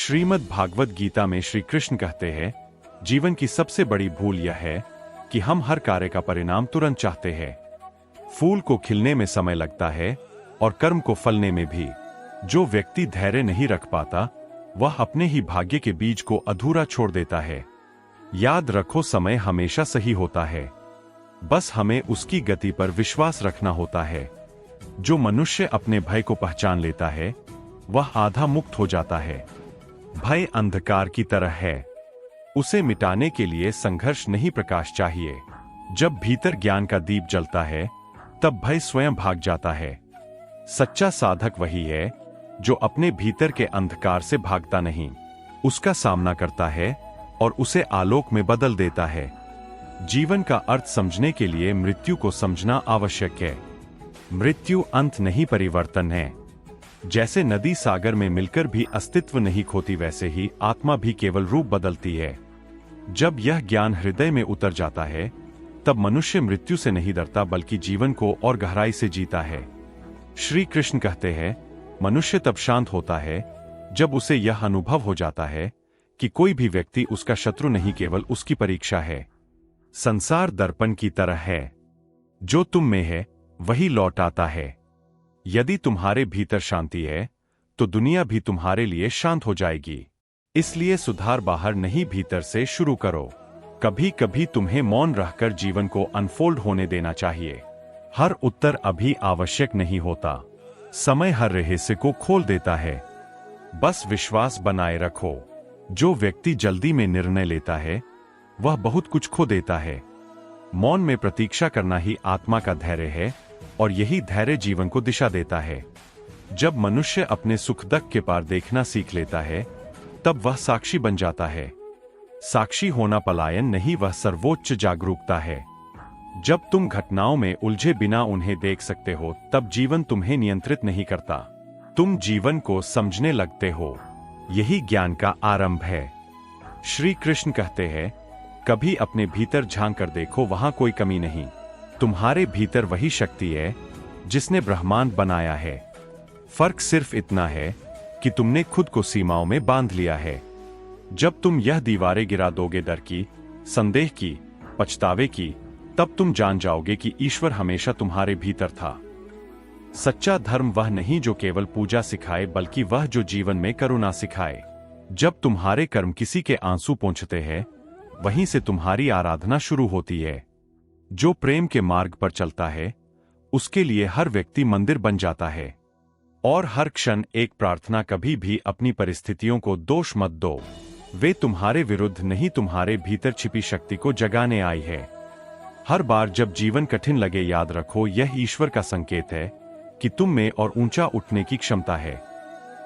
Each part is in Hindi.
श्रीमद् भागवत गीता में श्री कृष्ण कहते हैं, जीवन की सबसे बड़ी भूल यह है कि हम हर कार्य का परिणाम तुरंत चाहते हैं। फूल को खिलने में समय लगता है और कर्म को फलने में भी। जो व्यक्ति धैर्य नहीं रख पाता वह अपने ही भाग्य के बीज को अधूरा छोड़ देता है। याद रखो, समय हमेशा सही होता है, बस हमें उसकी गति पर विश्वास रखना होता है। जो मनुष्य अपने भय को पहचान लेता है वह आधा मुक्त हो जाता है। भय अंधकार की तरह है, उसे मिटाने के लिए संघर्ष नहीं प्रकाश चाहिए। जब भीतर ज्ञान का दीप जलता है तब भय स्वयं भाग जाता है। सच्चा साधक वही है जो अपने भीतर के अंधकार से भागता नहीं, उसका सामना करता है और उसे आलोक में बदल देता है। जीवन का अर्थ समझने के लिए मृत्यु को समझना आवश्यक है। मृत्यु अंत नहीं, परिवर्तन है। जैसे नदी सागर में मिलकर भी अस्तित्व नहीं खोती, वैसे ही आत्मा भी केवल रूप बदलती है। जब यह ज्ञान हृदय में उतर जाता है तब मनुष्य मृत्यु से नहीं डरता बल्कि जीवन को और गहराई से जीता है। श्री कृष्ण कहते हैं, मनुष्य तब शांत होता है जब उसे यह अनुभव हो जाता है कि कोई भी व्यक्ति उसका शत्रु नहीं, केवल उसकी परीक्षा है। संसार दर्पण की तरह है, जो तुम में है वही लौट आता है। यदि तुम्हारे भीतर शांति है तो दुनिया भी तुम्हारे लिए शांत हो जाएगी। इसलिए सुधार बाहर नहीं, भीतर से शुरू करो। कभी कभी तुम्हें मौन रहकर जीवन को अनफोल्ड होने देना चाहिए। हर उत्तर अभी आवश्यक नहीं होता, समय हर रहस्य को खोल देता है। बस विश्वास बनाए रखो। जो व्यक्ति जल्दी में निर्णय लेता है वह बहुत कुछ खो देता है। मौन में प्रतीक्षा करना ही आत्मा का धैर्य है और यही धैर्य जीवन को दिशा देता है। जब मनुष्य अपने सुख दुख के पार देखना सीख लेता है तब वह साक्षी बन जाता है। साक्षी होना पलायन नहीं, वह सर्वोच्च जागरूकता है। जब तुम घटनाओं में उलझे बिना उन्हें देख सकते हो तब जीवन तुम्हें नियंत्रित नहीं करता, तुम जीवन को समझने लगते हो। यही ज्ञान का आरंभ है। श्री कृष्ण कहते हैं, कभी अपने भीतर झांक कर देखो, वहां कोई कमी नहीं। तुम्हारे भीतर वही शक्ति है जिसने ब्रह्मांड बनाया है। फर्क सिर्फ इतना है कि तुमने खुद को सीमाओं में बांध लिया है। जब तुम यह दीवारें गिरा दोगे, डर की, संदेह की, पछतावे की, तब तुम जान जाओगे कि ईश्वर हमेशा तुम्हारे भीतर था। सच्चा धर्म वह नहीं जो केवल पूजा सिखाए, बल्कि वह जो जीवन में करुणा सिखाए। जब तुम्हारे कर्म किसी के आंसू पोंछते हैं, वहीं से तुम्हारी आराधना शुरू होती है। जो प्रेम के मार्ग पर चलता है उसके लिए हर व्यक्ति मंदिर बन जाता है। और हर क्षण एक प्रार्थना, कभी भी अपनी परिस्थितियों को दोष मत दो। वे तुम्हारे विरुद्ध नहीं, तुम्हारे भीतर छिपी शक्ति को जगाने आई है। हर बार जब जीवन कठिन लगे, याद रखो, यह ईश्वर का संकेत है कि तुम में और ऊंचा उठने की क्षमता है।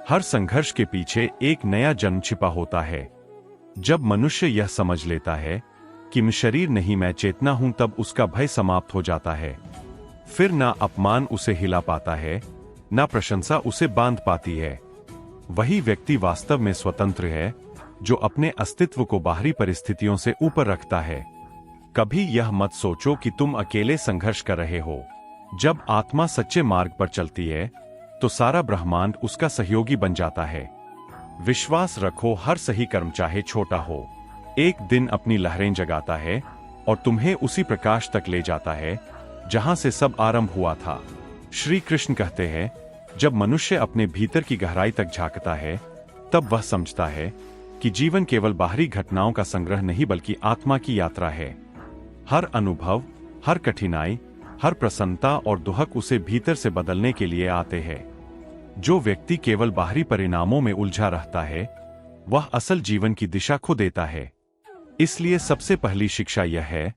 हर संघर्ष के पीछे एक नया जन्म छिपा होता है। जब मनुष्य यह समझ लेता है कि मैं शरीर नहीं, मैं चेतना हूं, तब उसका भय समाप्त हो जाता है। फिर ना अपमान उसे हिला पाता है, ना प्रशंसा उसे बांध पाती है। वही व्यक्ति वास्तव में स्वतंत्र है जो अपने अस्तित्व को बाहरी परिस्थितियों से ऊपर रखता है। कभी यह मत सोचो कि तुम अकेले संघर्ष कर रहे हो। जब आत्मा सच्चे मार्ग पर चलती है तो सारा ब्रह्मांड उसका सहयोगी बन जाता है। विश्वास रखो, हर सही कर्म चाहे छोटा हो, एक दिन अपनी लहरें जगाता है और तुम्हें उसी प्रकाश तक ले जाता है जहां से सब आरंभ हुआ था। श्री कृष्ण कहते हैं, जब मनुष्य अपने भीतर की गहराई तक झांकता है तब वह समझता है कि जीवन केवल बाहरी घटनाओं का संग्रह नहीं बल्कि आत्मा की यात्रा है। हर अनुभव, हर कठिनाई, हर प्रसन्नता और दुख उसे भीतर से बदलने के लिए आते हैं। जो व्यक्ति केवल बाहरी परिणामों में उलझा रहता है वह असल जीवन की दिशा खो देता है। इसलिए सबसे पहली शिक्षा यह है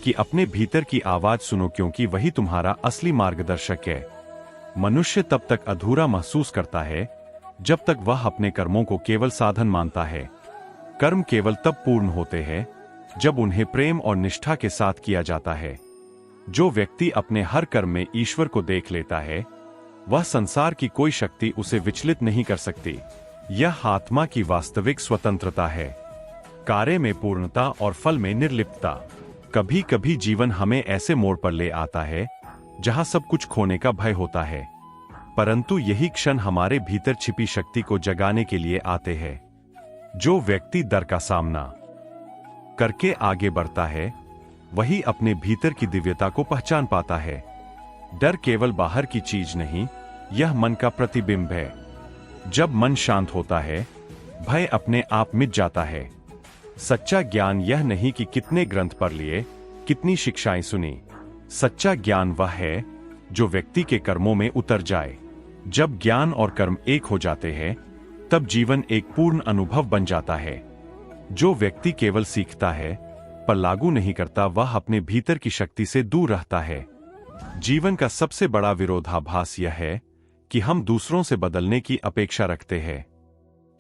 कि अपने भीतर की आवाज सुनो, क्योंकि वही तुम्हारा असली मार्गदर्शक है। मनुष्य तब तक अधूरा महसूस करता है जब तक वह अपने कर्मों को केवल साधन मानता है। कर्म केवल तब पूर्ण होते हैं जब उन्हें प्रेम और निष्ठा के साथ किया जाता है। जो व्यक्ति अपने हर कर्म में ईश्वर को देख लेता है वह संसार की कोई शक्ति उसे विचलित नहीं कर सकती। यह आत्मा की वास्तविक स्वतंत्रता है, कार्य में पूर्णता और फल में निर्लिप्तता। कभी कभी जीवन हमें ऐसे मोड़ पर ले आता है जहां सब कुछ खोने का भय होता है, परंतु यही क्षण हमारे भीतर छिपी शक्ति को जगाने के लिए आते हैं। जो व्यक्ति डर का सामना करके आगे बढ़ता है वही अपने भीतर की दिव्यता को पहचान पाता है। डर केवल बाहर की चीज नहीं, यह मन का प्रतिबिंब है। जब मन शांत होता है भय अपने आप मिट जाता है। सच्चा ज्ञान यह नहीं कि कितने ग्रंथ पढ़ लिए, कितनी शिक्षाएं सुनी। सच्चा ज्ञान वह है जो व्यक्ति के कर्मों में उतर जाए। जब ज्ञान और कर्म एक हो जाते हैं तब जीवन एक पूर्ण अनुभव बन जाता है। जो व्यक्ति केवल सीखता है पर लागू नहीं करता वह अपने भीतर की शक्ति से दूर रहता है। जीवन का सबसे बड़ा विरोधाभास यह है कि हम दूसरों से बदलने की अपेक्षा रखते हैं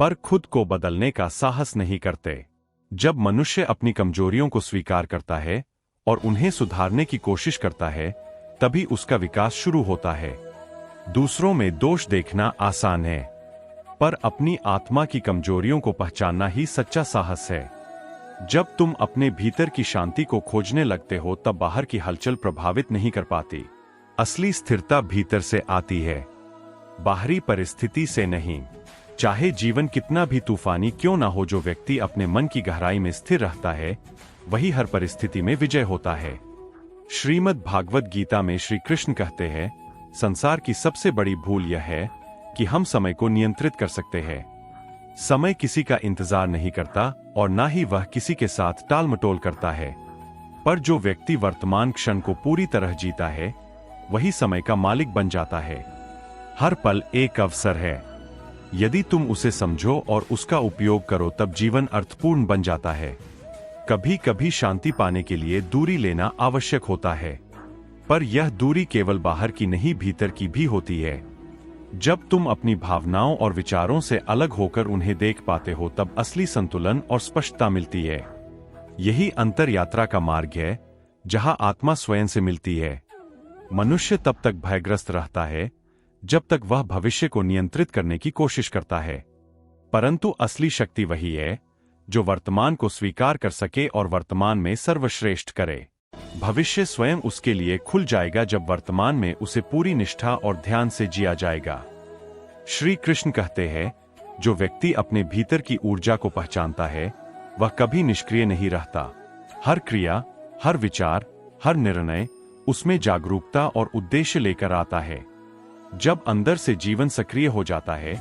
पर खुद को बदलने का साहस नहीं करते। जब मनुष्य अपनी कमजोरियों को स्वीकार करता है और उन्हें सुधारने की कोशिश करता है तभी उसका विकास शुरू होता है। दूसरों में दोष देखना आसान है पर अपनी आत्मा की कमजोरियों को पहचानना ही सच्चा साहस है। जब तुम अपने भीतर की शांति को खोजने लगते हो तब बाहर की हलचल प्रभावित नहीं कर पाती। असली स्थिरता भीतर से आती है, बाहरी परिस्थिति से नहीं। चाहे जीवन कितना भी तूफानी क्यों ना हो, जो व्यक्ति अपने मन की गहराई में स्थिर रहता है वही हर परिस्थिति में विजय होता है। श्रीमद् भागवत गीता में श्री कृष्ण कहते हैं, संसार की सबसे बड़ी भूल यह है कि हम समय को नियंत्रित कर सकते हैं। समय किसी का इंतजार नहीं करता और ना ही वह किसी के साथ टाल मटोल करता है। पर जो व्यक्ति वर्तमान क्षण को पूरी तरह जीता है वही समय का मालिक बन जाता है। हर पल एक अवसर है, यदि तुम उसे समझो और उसका उपयोग करो तब जीवन अर्थपूर्ण बन जाता है। कभी कभी शांति पाने के लिए दूरी लेना आवश्यक होता है पर यह दूरी केवल बाहर की नहीं भीतर की भी होती है। जब तुम अपनी भावनाओं और विचारों से अलग होकर उन्हें देख पाते हो तब असली संतुलन और स्पष्टता मिलती है। यही अंतर यात्रा का मार्ग है जहां आत्मा स्वयं से मिलती है। मनुष्य तब तक भयग्रस्त रहता है जब तक वह भविष्य को नियंत्रित करने की कोशिश करता है, परंतु असली शक्ति वही है जो वर्तमान को स्वीकार कर सके और वर्तमान में सर्वश्रेष्ठ करे। भविष्य स्वयं उसके लिए खुल जाएगा जब वर्तमान में उसे पूरी निष्ठा और ध्यान से जिया जाएगा। श्री कृष्ण कहते हैं, जो व्यक्ति अपने भीतर की ऊर्जा को पहचानता है वह कभी निष्क्रिय नहीं रहता। हर क्रिया, हर विचार, हर निर्णय उसमें जागरूकता और उद्देश्य लेकर आता है। जब अंदर से जीवन सक्रिय हो जाता है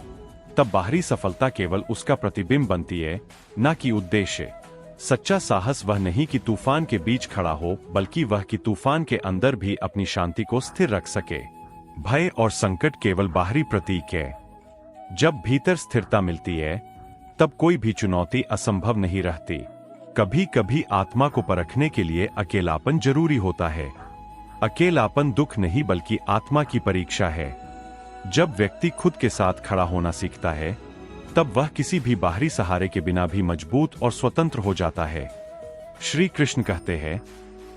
तब बाहरी सफलता केवल उसका प्रतिबिंब बनती है, न कि उद्देश्य। सच्चा साहस वह नहीं कि तूफान के बीच खड़ा हो, बल्कि वह कि तूफान के अंदर भी अपनी शांति को स्थिर रख सके। भय और संकट केवल बाहरी प्रतीक है। जब भीतर स्थिरता मिलती है तब कोई भी चुनौती असंभव नहीं रहती। कभी कभी आत्मा को परखने के लिए अकेलापन जरूरी होता है। अकेलापन दुख नहीं बल्कि आत्मा की परीक्षा है। जब व्यक्ति खुद के साथ खड़ा होना सीखता है तब वह किसी भी बाहरी सहारे के बिना भी मजबूत और स्वतंत्र हो जाता है। श्री कृष्ण कहते हैं,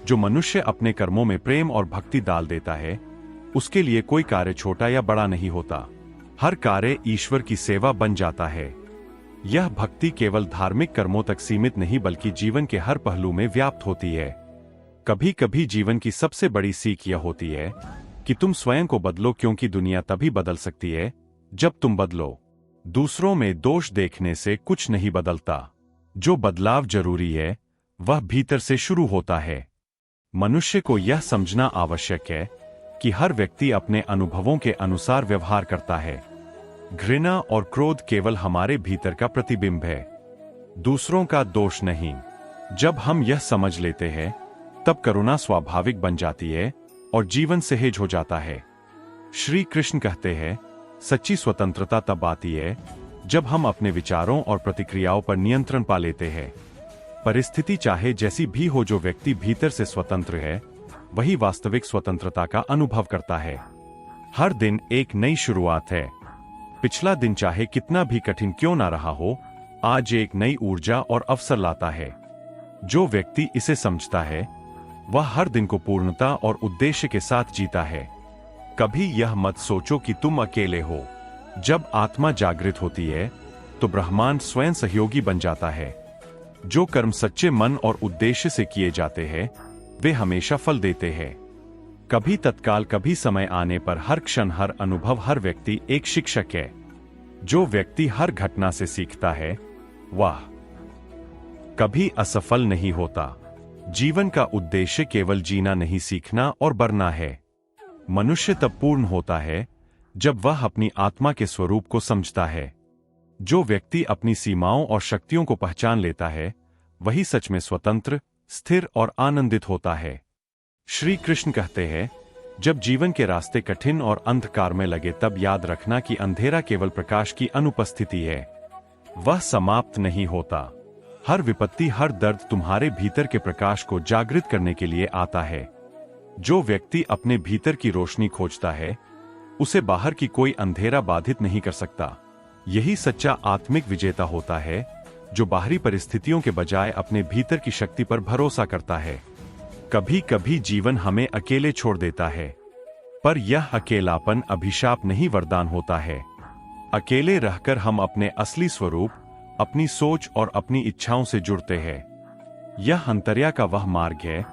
जो मनुष्य अपने कर्मों में प्रेम और भक्ति डाल देता है उसके लिए कोई कार्य छोटा या बड़ा नहीं होता। हर कार्य ईश्वर की सेवा बन जाता है। यह भक्ति केवल धार्मिक कर्मों तक सीमित नहीं बल्कि जीवन के हर पहलू में व्याप्त होती है। कभी कभी जीवन की सबसे बड़ी सीख यह होती है कि तुम स्वयं को बदलो, क्योंकि दुनिया तभी बदल सकती है जब तुम बदलो। दूसरों में दोष देखने से कुछ नहीं बदलता। जो बदलाव जरूरी है वह भीतर से शुरू होता है। मनुष्य को यह समझना आवश्यक है कि हर व्यक्ति अपने अनुभवों के अनुसार व्यवहार करता है। घृणा और क्रोध केवल हमारे भीतर का प्रतिबिंब है, दूसरों का दोष नहीं। जब हम यह समझ लेते हैं तब करुणा स्वाभाविक बन जाती है और जीवन सहज हो जाता है। श्री कृष्ण कहते हैं, सच्ची स्वतंत्रता तब आती है जब हम अपने विचारों और प्रतिक्रियाओं पर नियंत्रण पा लेते हैं। परिस्थिति चाहे जैसी भी हो, जो व्यक्ति भीतर से स्वतंत्र है वही वास्तविक स्वतंत्रता का अनुभव करता है। हर दिन एक नई शुरुआत है। पिछला दिन चाहे कितना भी कठिन क्यों ना रहा हो, आज एक नई ऊर्जा और अवसर लाता है। जो व्यक्ति इसे समझता है वह हर दिन को पूर्णता और उद्देश्य के साथ जीता है। कभी यह मत सोचो कि तुम अकेले हो। जब आत्मा जागृत होती है तो ब्रह्मांड स्वयं सहयोगी बन जाता है। जो कर्म सच्चे मन और उद्देश्य से किए जाते हैं वे हमेशा फल देते हैं। कभी तत्काल, कभी समय आने पर, हर क्षण, हर अनुभव, हर व्यक्ति एक शिक्षक है। जो व्यक्ति हर घटना से सीखता है वाह, कभी असफल नहीं होता। जीवन का उद्देश्य केवल जीना नहीं, सीखना और बढ़ना है। मनुष्य तब पूर्ण होता है जब वह अपनी आत्मा के स्वरूप को समझता है। जो व्यक्ति अपनी सीमाओं और शक्तियों को पहचान लेता है, वही सच में स्वतंत्र, स्थिर और आनंदित होता है। श्री कृष्ण कहते हैं, जब जीवन के रास्ते कठिन और अंधकार में लगे तब याद रखना कि अंधेरा केवल प्रकाश की अनुपस्थिति है, वह समाप्त नहीं होता। हर विपत्ति, हर दर्द तुम्हारे भीतर के प्रकाश को जागृत करने के लिए आता है। जो व्यक्ति अपने भीतर की रोशनी खोजता है, उसे बाहर की कोई अंधेरा बाधित नहीं कर सकता। यही सच्चा आत्मिक विजेता होता है, जो बाहरी परिस्थितियों के बजाय अपने भीतर की शक्ति पर भरोसा करता है। कभी कभी जीवन हमें अकेले छोड़ देता है, पर यह अकेलापन अभिशाप नहीं, वरदान होता है। अकेले रहकर हम अपने असली स्वरूप, अपनी सोच और अपनी इच्छाओं से जुड़ते हैं। यह अंतर्या का वह मार्ग है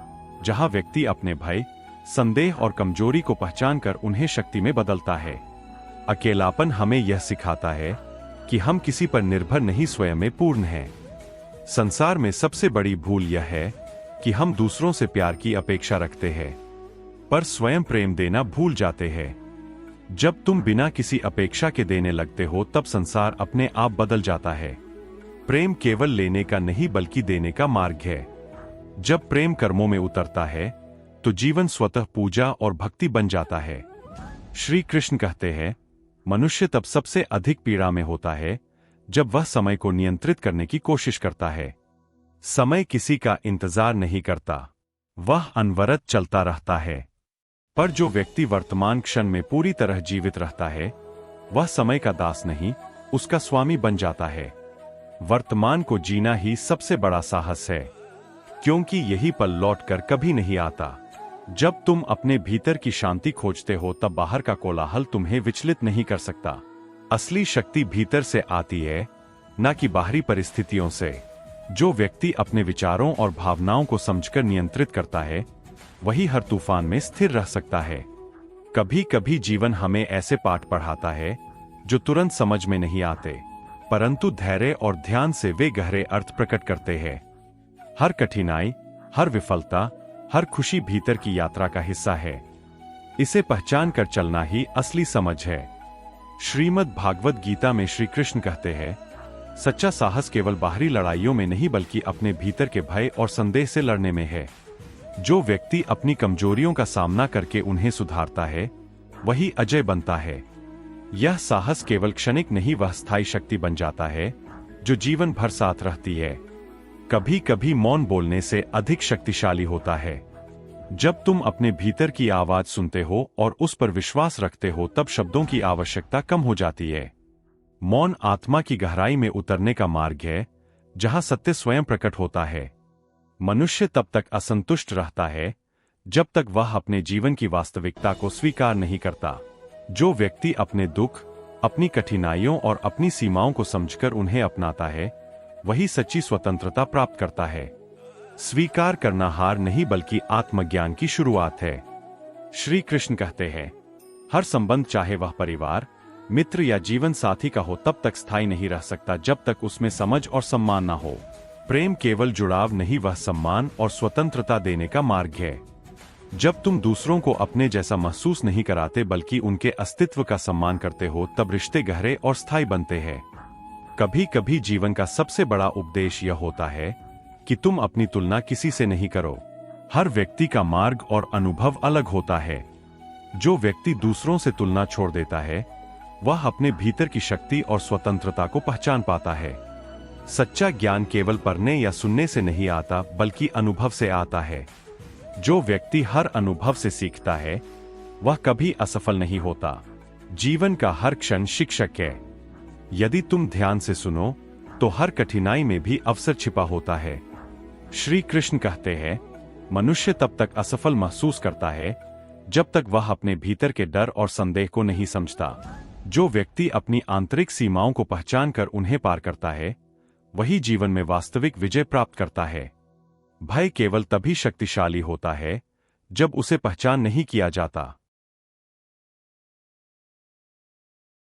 जहां व्यक्ति अपने भय, संदेह और कमजोरी को पहचानकर उन्हें शक्ति में बदलता है। अकेलापन हमें यह सिखाता है कि हम किसी पर निर्भर नहीं, स्वयं में पूर्ण हैं। संसार में सबसे बड़ी भूल यह है कि हम दूसरों से प्यार की अपेक्षा रखते हैं, पर स्वयं प्रेम देना भूल जाते हैं। जब तुम बिना किसी अपेक्षा के देने लगते हो, तब संसार अपने आप बदल जाता है। प्रेम केवल लेने का नहीं, बल्कि देने का मार्ग है। जब प्रेम कर्मों में उतरता है, तो जीवन स्वतः पूजा और भक्ति बन जाता है। श्री कृष्ण कहते हैं, मनुष्य तब सबसे अधिक पीड़ा में होता है जब वह समय को नियंत्रित करने की कोशिश करता है। समय किसी का इंतजार नहीं करता, वह अनवरत चलता रहता है। पर जो व्यक्ति वर्तमान क्षण में पूरी तरह जीवित रहता है, वह समय का दास नहीं, उसका स्वामी बन जाता है। वर्तमान को जीना ही सबसे बड़ा साहस है, क्योंकि यही पल लौटकर कभी नहीं आता। जब तुम अपने भीतर की शांति खोजते हो, तब बाहर का कोलाहल तुम्हें विचलित नहीं कर सकता। असली शक्ति भीतर से आती है, न कि बाहरी परिस्थितियों से। जो व्यक्ति अपने विचारों और भावनाओं को समझकर नियंत्रित करता है, वही हर तूफान में स्थिर रह सकता है। कभी कभी जीवन हमें ऐसे पाठ पढ़ाता है जो तुरंत समझ में नहीं आते, परंतु धैर्य और ध्यान से वे गहरे अर्थ प्रकट करते हैं। हर कठिनाई, हर विफलता, हर खुशी भीतर की यात्रा का हिस्सा है। इसे पहचान कर चलना ही असली समझ है। श्रीमद् भागवत गीता में श्री कृष्ण कहते हैं, सच्चा साहस केवल बाहरी लड़ाइयों में नहीं, बल्कि अपने भीतर के भय और संदेह से लड़ने में है। जो व्यक्ति अपनी कमजोरियों का सामना करके उन्हें सुधारता है, वही अजय बनता है। यह साहस केवल क्षणिक नहीं, वह स्थायी शक्ति बन जाता है जो जीवन भर साथ रहती है। कभी कभी मौन बोलने से अधिक शक्तिशाली होता है। जब तुम अपने भीतर की आवाज सुनते हो और उस पर विश्वास रखते हो, तब शब्दों की आवश्यकता कम हो जाती है। मौन आत्मा की गहराई में उतरने का मार्ग है, जहां सत्य स्वयं प्रकट होता है। मनुष्य तब तक असंतुष्ट रहता है जब तक वह अपने जीवन की वास्तविकता को स्वीकार नहीं करता। जो व्यक्ति अपने दुख, अपनी कठिनाइयों और अपनी सीमाओं को समझकर उन्हें अपनाता है, वही सच्ची स्वतंत्रता प्राप्त करता है। स्वीकार करना हार नहीं, बल्कि आत्मज्ञान की शुरुआत है। श्री कृष्ण कहते हैं, हर संबंध, चाहे वह परिवार, मित्र या जीवन साथी का हो, तब तक स्थायी नहीं रह सकता जब तक उसमें समझ और सम्मान ना हो। प्रेम केवल जुड़ाव नहीं, वह सम्मान और स्वतंत्रता देने का मार्ग है। जब तुम दूसरों को अपने जैसा महसूस नहीं कराते, बल्कि उनके अस्तित्व का सम्मान करते हो, तब रिश्ते गहरे और स्थायी बनते हैं। कभी कभी जीवन का सबसे बड़ा उपदेश यह होता है कि तुम अपनी तुलना किसी से नहीं करो। हर व्यक्ति का मार्ग और अनुभव अलग होता है। जो व्यक्ति दूसरों से तुलना छोड़ देता है, वह अपने भीतर की शक्ति और स्वतंत्रता को पहचान पाता है। सच्चा ज्ञान केवल पढ़ने या सुनने से नहीं आता, बल्कि अनुभव से आता है। जो व्यक्ति हर अनुभव से सीखता है, वह कभी असफल नहीं होता। जीवन का हर क्षण शिक्षक है। यदि तुम ध्यान से सुनो, तो हर कठिनाई में भी अवसर छिपा होता है। श्री कृष्ण कहते हैं, मनुष्य तब तक असफल महसूस करता है जब तक वह अपने भीतर के डर और संदेह को नहीं समझता। जो व्यक्ति अपनी आंतरिक सीमाओं को पहचान कर उन्हें पार करता है, वही जीवन में वास्तविक विजय प्राप्त करता है। भय केवल तभी शक्तिशाली होता है जब उसे पहचान नहीं किया जाता।